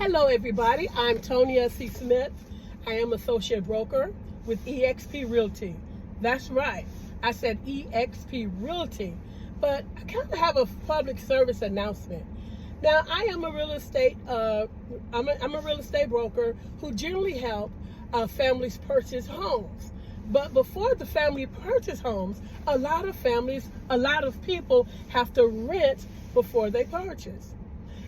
Hello everybody, I'm Tonya C. Smith. I am associate broker with eXp Realty. That's right, I said eXp Realty, but I kind of have a public service announcement. Now, I am a real estate I'm a real estate broker who generally help families purchase homes. But before the family purchase homes, a lot of people have to rent before they purchase.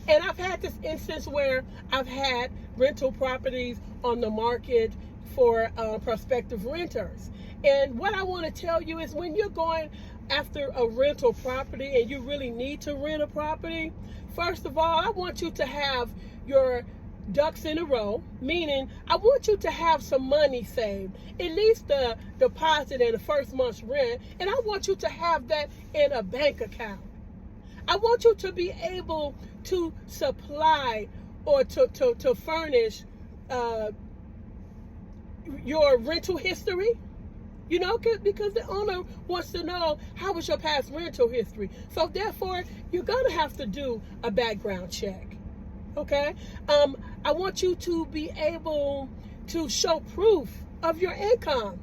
And I've had this instance where I've had rental properties on the market for prospective renters. And what I want to tell you is when you're going after a rental property and you really need to rent a property, first of all, I want you to have your ducks in a row, meaning I want you to have some money saved, at least the deposit and the first month's rent, and I want you to have that in a bank account. I want you to be able to supply or to furnish your rental history, because the owner wants to know how was your past rental history. So therefore, you're going to have to do a background check, okay? I want you to be able to show proof of your income.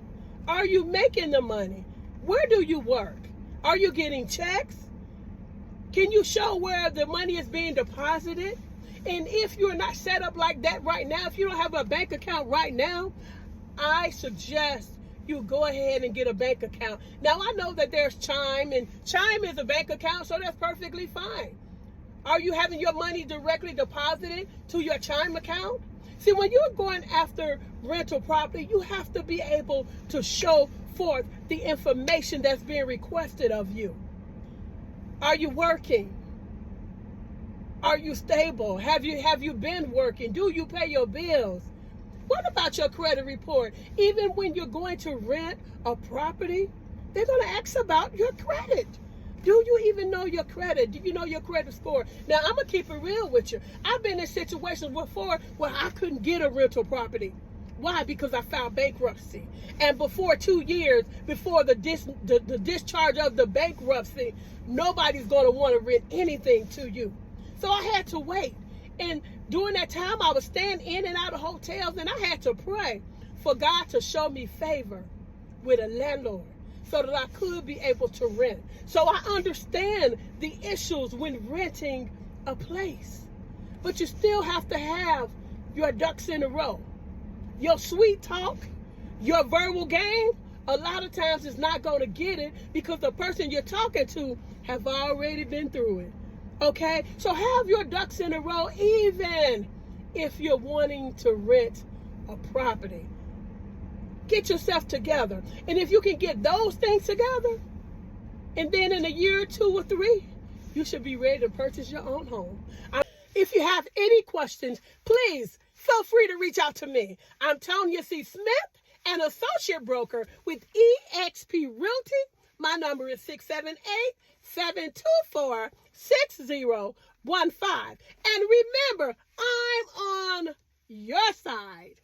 Are you making the money? Where do you work? Are you getting checks? Can you show where the money is being deposited? And if you're not set up like that right now, if you don't have a bank account right now, I suggest you go ahead and get a bank account. Now, I know that there's Chime, and Chime is a bank account, so that's perfectly fine. Are you having your money directly deposited to your Chime account? See, when you're going after rental property, you have to be able to show forth the information that's being requested of you. Are you working? Are you stable? Have you been working? Do you pay your bills? What about your credit report? Even when you're going to rent a property, they're going to ask about your credit. Do you even know your credit? Do you know your credit score? Now, I'm going to keep it real with you. I've been in situations before where I couldn't get a rental property. Why? Because I filed bankruptcy. And before 2 years, before the discharge of the bankruptcy, nobody's going to want to rent anything to you. So I had to wait. And during that time, I was staying in and out of hotels, and I had to pray for God to show me favor with a landlord so that I could be able to rent. So I understand the issues when renting a place. But you still have to have your ducks in a row. Your sweet talk, your verbal game, a lot of times is not going to get it because the person you're talking to have already been through it. Okay? So have your ducks in a row even if you're wanting to rent a property. Get yourself together. And if you can get those things together, and then in a year or 2 or 3, you should be ready to purchase your own home. If you have any questions, please feel free to reach out to me. I'm Tonya C. Smith, an associate broker with eXp Realty. My number is 678-724-6015. And remember, I'm on your side.